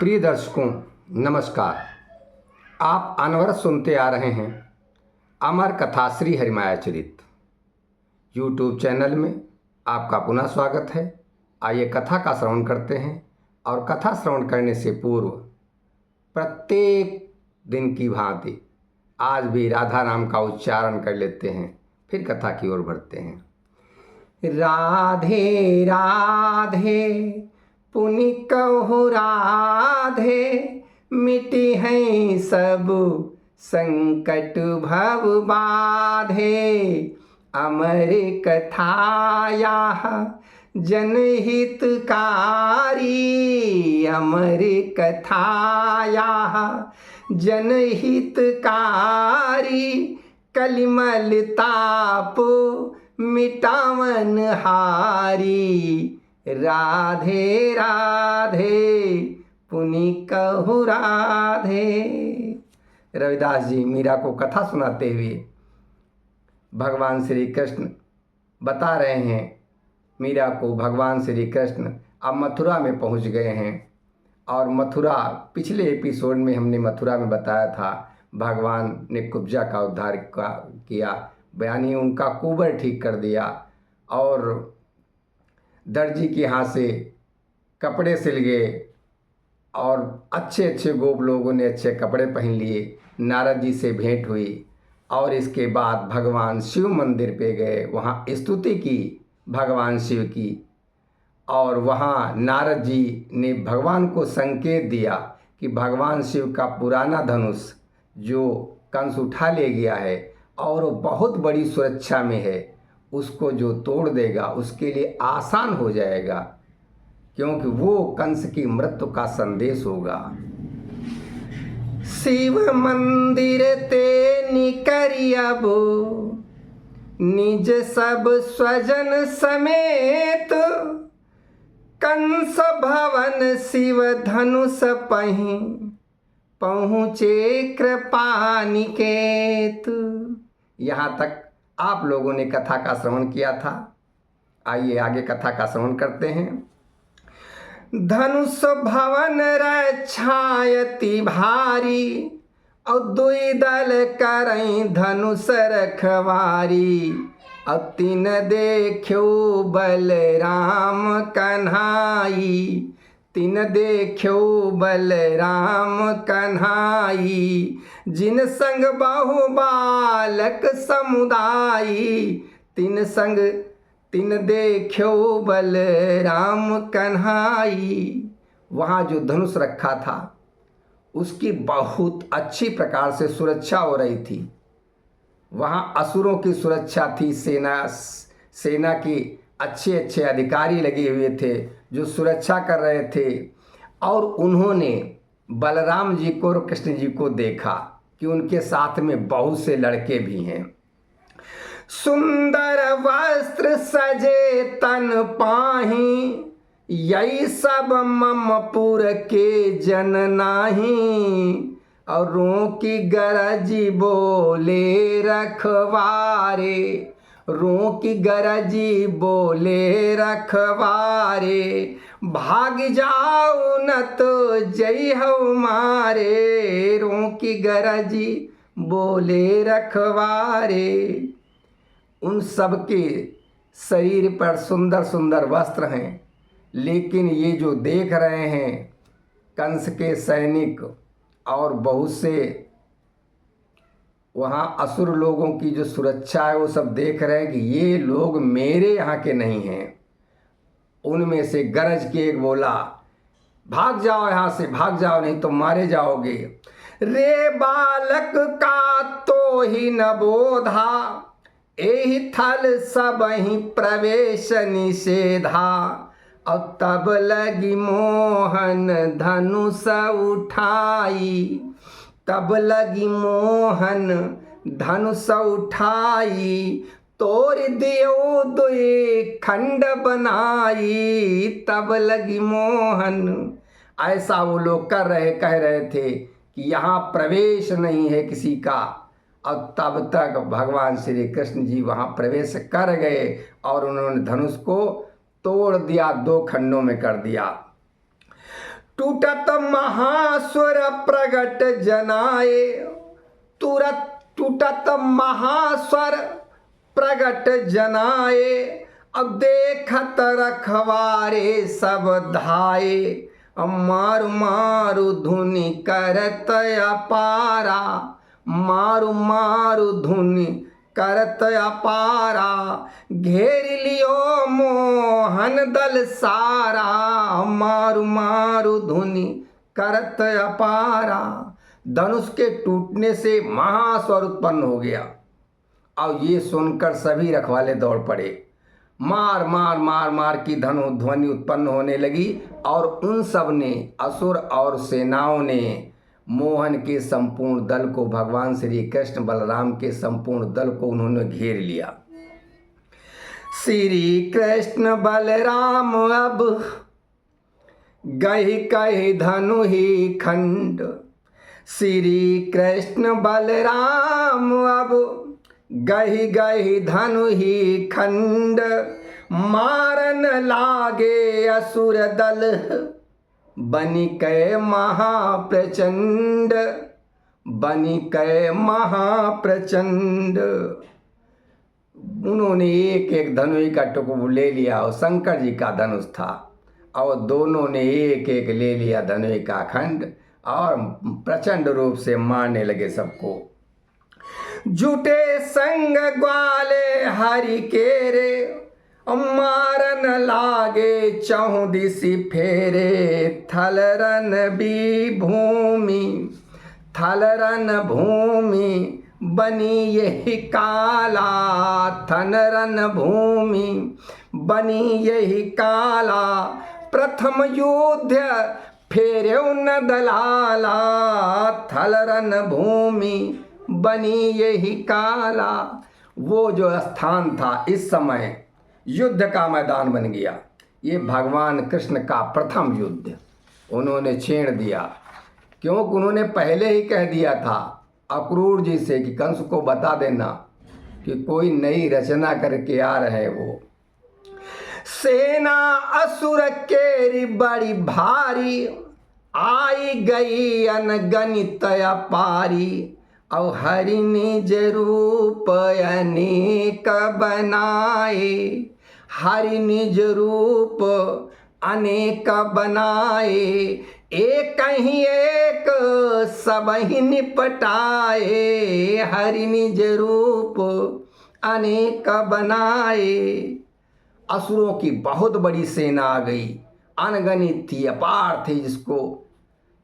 प्रिय दर्शकों नमस्कार। आप अनवरत सुनते आ रहे हैं अमर कथा श्री हरिमाया चरित यूट्यूब चैनल में। आपका पुनः स्वागत है। आइए कथा का श्रवण करते हैं और कथा श्रवण करने से पूर्व प्रत्येक दिन की भांति आज भी राधा नाम का उच्चारण कर लेते हैं, फिर कथा की ओर बढ़ते हैं। राधे राधे पुनि कहु राधे, मिटी हैं सब संकट भव बाधे। अमर कथाया जनहितकारी, अमर कथाया जनहितकारी। कलिमल ताप मिटावन हारी, राधे राधे पुनि कहु राधे। रविदास जी मीरा को कथा सुनाते हुए भगवान श्री कृष्ण बता रहे हैं मीरा को। भगवान श्री कृष्ण अब मथुरा में पहुंच गए हैं और मथुरा, पिछले एपिसोड में हमने मथुरा में बताया था भगवान ने कुब्जा का उद्धार किया, यानी उनका कुबर ठीक कर दिया और दर्जी के यहाँ से कपड़े सिल गए और अच्छे अच्छे गोप लोगों ने अच्छे कपड़े पहन लिए। नारद जी से भेंट हुई और इसके बाद भगवान शिव मंदिर पे गए, वहाँ स्तुति की भगवान शिव की। और वहाँ नारद जी ने भगवान को संकेत दिया कि भगवान शिव का पुराना धनुष जो कंस उठा ले गया है और वो बहुत बड़ी सुरक्षा में है, उसको जो तोड़ देगा उसके लिए आसान हो जाएगा, क्योंकि वो कंस की मृत्यु का संदेश होगा। शिव मंदिर ते निकरियबो, निज सब स्वजन समेत। कंस भवन शिव धनुष पहि, पहुँचे कृपा निकेत। यहाँ तक आप लोगों ने कथा का श्रवण किया था। आइए आगे कथा का श्रवण करते हैं। धनुष भवन रक्षायति भारी, और दुई दल करई धनुष रखवारी। और तीन देखो बलराम कन्हाई, तीन देखो बलराम कन्हाई। जिन संग बहु बालक समुदायी, तीन देखो बलराम कन्हाई। वहाँ जो धनुष रखा था उसकी बहुत अच्छी प्रकार से सुरक्षा हो रही थी। वहाँ असुरों की सुरक्षा थी, सेना की अच्छे अच्छे अधिकारी लगे हुए थे जो सुरक्षा कर रहे थे। और उन्होंने बलराम जी को और कृष्ण जी को देखा कि उनके साथ में बहुत से लड़के भी हैं। सुंदर वस्त्र सजे तन पाही, यही सब ममपुर के जन नाही। और रोंकी गरजी बोले रखवारे, रोंकी गरजी बोले रखवारे। भाग जाओ न तो जय हो मारे, रोंकी गरजी बोले रखवारे। उन सब के शरीर पर सुंदर सुंदर वस्त्र हैं, लेकिन ये जो देख रहे हैं कंस के सैनिक और बहुत से वहाँ असुर लोगों की जो सुरक्षा है, वो सब देख रहे हैं कि ये लोग मेरे यहाँ के नहीं हैं। उनमें से गरज के एक बोला, भाग जाओ यहाँ से, भाग जाओ नहीं तो मारे जाओगे। रे बालक का तो ही न बोधा, एहि थल सब ही प्रवेश निषेधा। और तब लगी मोहन धनुष उठाई, तब लगी मोहन धनुष उठाई। तोड़ दियो दुई खंड बनाई, तब लगी मोहन। ऐसा वो लोग कह रहे थे कि यहाँ प्रवेश नहीं है किसी का। और तब तक भगवान श्री कृष्ण जी वहाँ प्रवेश कर गए और उन्होंने धनुष को तोड़ दिया, दो खंडों में कर दिया। टूटत महास्वर प्रगट जनाए, तुरत टूटत महास्वर प्रगट जनाए। अब देखत रखवारे सब धाये, मारु मारु धुनि करत अपारा, मारु मारु धुनि करत अपारा। घेर लियो मोहन दल सारा, मारु मारु धुनि करत अपारा। धनुष के टूटने से महास्वर उत्पन्न हो गया। और ये सुनकर सभी रखवाले दौड़ पड़े। मार मार मार मार की ध्वनि उत्पन्न होने लगी और उन सब ने, असुर और सेनाओं ने मोहन के संपूर्ण दल को, भगवान श्री कृष्ण बलराम के संपूर्ण दल को उन्होंने घेर लिया। श्री कृष्ण बलराम अब गही कही धनु ही खंड, श्री कृष्ण बलराम अब गही गही धनु ही खंड। मारन लागे असुर दल बनी कै महाप्रचंड, बनी कै महाप्रचंड। उन्होंने एक एक धनुष का टुकड़ा ले लिया और शंकर जी का धनुष था और दोनों ने एक एक ले लिया धनुष का खंड और प्रचंड रूप से मारने लगे सबको। जुटे संग ग्वाले हरि के रे, मारन लागे चहुं दिशि फेरे। थलरन भी भूमि, थलरन भूमि बनी यही काला, थनरन भूमि बनी यही काला। प्रथम युद्ध फेर्यो न दलाला, थलरन भूमि बनी यही काला। वो जो स्थान था इस समय युद्ध का मैदान बन गया। ये भगवान कृष्ण का प्रथम युद्ध उन्होंने छेड़ दिया, क्योंकि उन्होंने पहले ही कह दिया था अक्रूर जी से कि कंस को बता देना कि कोई नई रचना करके आ रहे वो। सेना असुर केरी बड़ी भारी, आई गई अनगणित अपारी। और हरि निज रूप अनेक बनाए, हरि निज रूप अनेक बनाए। एक ही एक सब ही निपटाए, हरि निज रूप अनेक बनाए। असुरों की बहुत बड़ी सेना आ गई, अनगणित थी, अपार थी, जिसको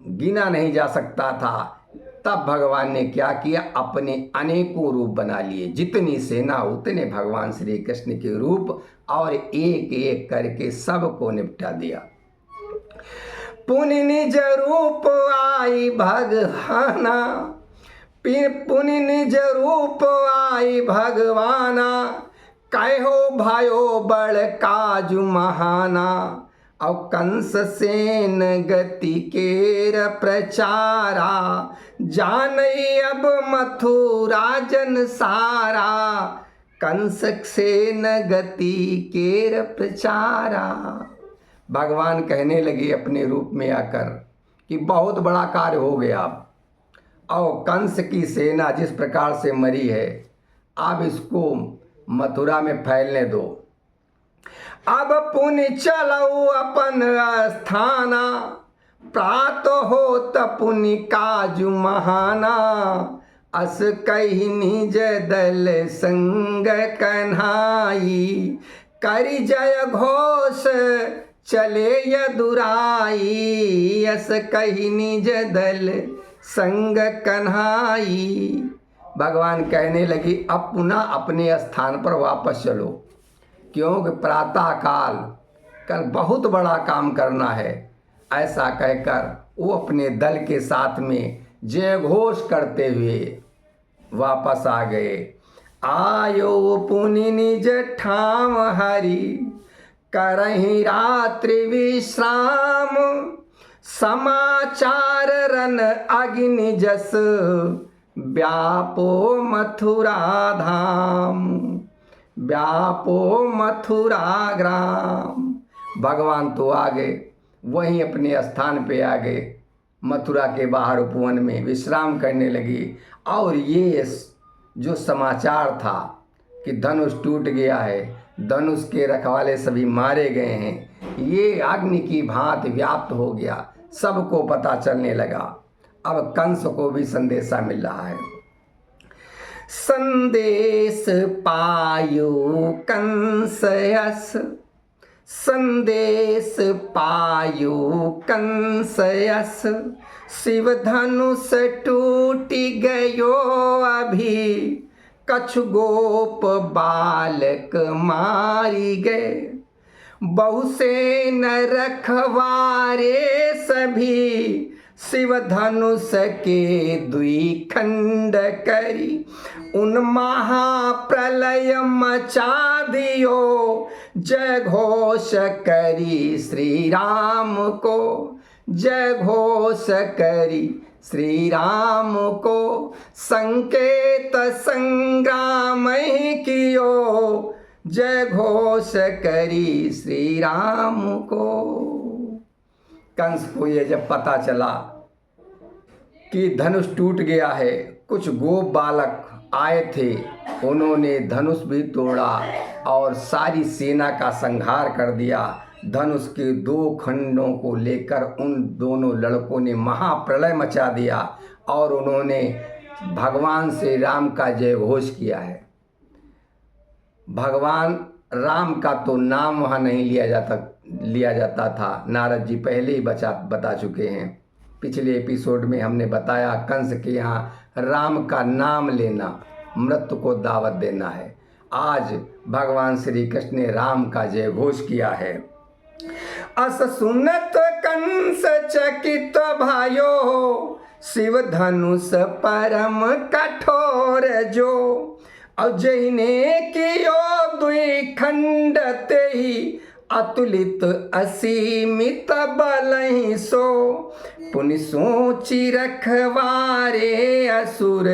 गिना नहीं जा सकता था। तब भगवान ने क्या किया, अपने अनेकों रूप बना लिए। जितनी सेना उतने भगवान श्री कृष्ण के रूप, और एक एक करके सबको निपटा दिया। पुनि निज रूप आई भगवाना, पुनि निज रूप आई भगवाना। कहो भयो बड़ काजु महाना, और कंस सेन गति केर प्रचारा। जानई अब मथुरा जन सारा, कंस सेन गति केर प्रचारा। भगवान कहने लगे अपने रूप में आकर कि बहुत बड़ा कार्य हो गया अब, और कंस की सेना जिस प्रकार से मरी है, अब इसको मथुरा में फैलने दो। अब पुनि चलऊ अपन स्थाना, प्रात होत पुनि काजु महाना। अस कही निज दल संग कन्हाई, करि जय घोष चले यदुराई। अस कही निज दल संग कन्हाई। भगवान कहने लगी अब पुनः अपने स्थान पर वापस चलो, क्योंकि प्रातः काल कल बहुत बड़ा काम करना है। ऐसा कहकर वो अपने दल के साथ में जय घोष करते हुए वापस आ गए। आयो पुनि निज ठाम हरि, करहि रात्रि विश्राम। समाचार रन अग्नि जस, व्यापो मथुरा धाम। व्यापो मथुरा ग्राम। भगवान तो आ गए, वहीं अपने स्थान पे आ गए, मथुरा के बाहर उपवन में विश्राम करने लगी। और ये जो समाचार था कि धनुष टूट गया है, धनुष के रखवाले सभी मारे गए हैं, ये अग्नि की भांति व्याप्त हो गया, सबको पता चलने लगा। अब कंस को भी संदेशा मिल रहा है। संदेश पायो कंस यस, संदेश पायो कंस यस, शिव धनुष टूटी गयो अभी, कछु गोप बालक मारी गए, बहु से न रखवारे सभी, शिव धनुष के दुई खंड करी, उन महाप्रलय मचा दियो, जय घोष करी श्री राम को, जय घोष करी श्री राम को, संकेत संग्राम कियो, जय घोष करी श्री राम को। कंस को ये जब पता चला कि धनुष टूट गया है, कुछ गोप बालक आए थे, उन्होंने धनुष भी तोड़ा और सारी सेना का संहार कर दिया। धनुष के दो खंडों को लेकर उन दोनों लड़कों ने महाप्रलय मचा दिया और उन्होंने भगवान श्री राम का जय घोष किया है। भगवान राम का तो नाम वहाँ नहीं लिया जाता था, नारद जी पहले ही बता चुके हैं। पिछले एपिसोड में हमने बताया कंस के यहाँ राम का नाम लेना मृत्यु को दावत देना है। आज भगवान श्री कृष्ण ने राम का जय घोष किया है। अस सुनत कंस चकित भयो, शिव धनुष परम कठोर जो, अजयने कियो दुई खंड तेहि, अतुलित असीमित बलहि सो, पुनि सोचि रखवारे असुर,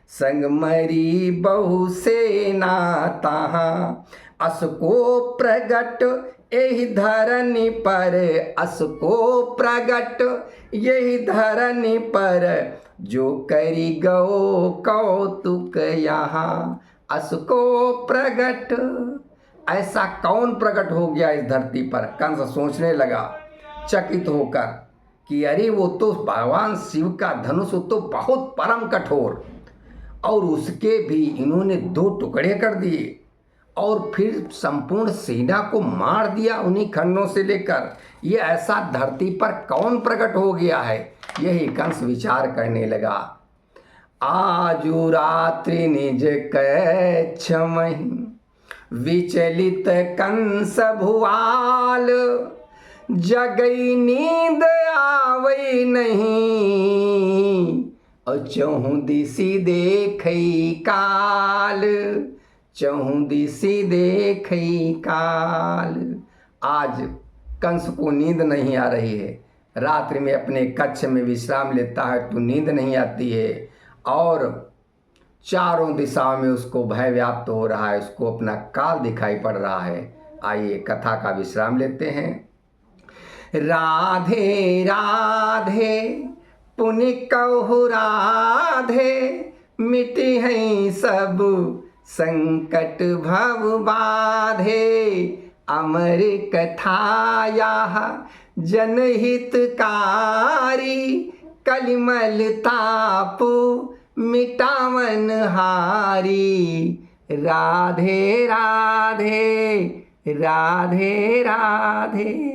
संग मरी बहु सेना ताहा, अस को प्रगट यही धरनी पर, अस को प्रगट यही धरनी पर, जो करी गो कौतुक यहाँ, अस को प्रगट, ऐसा कौन प्रकट हो गया इस धरती पर। कंस सोचने लगा चकित होकर कि अरे वो तो भगवान शिव का धनुष तो बहुत परम कठोर, और उसके भी इन्होंने दो टुकड़े कर दिए और फिर संपूर्ण सेना को मार दिया उन्हीं खंडों से लेकर। ये ऐसा धरती पर कौन प्रकट हो गया है, यही कंस विचार करने लगा। आजु रात्रि निज कै छमहि, विचलित कंस भुआल, जगई नींद आवई नहीं, और चहुँ दिसी देखई काल, चहुँ दिसी देखई काल। आज कंस को नींद नहीं आ रही है, रात्रि में अपने कक्ष में विश्राम लेता है तो नींद नहीं आती है, और चारों दिशाओं में उसको भय व्याप्त हो रहा है, उसको अपना काल दिखाई पड़ रहा है। आइए कथा का विश्राम लेते हैं। राधे राधे पुनि कहु राधे, मिटी हैं सब संकट भव बाधे, अमर कथाया जनहितकारी, कलिमल ताप मिटावन हारी। राधे राधे राधे राधे।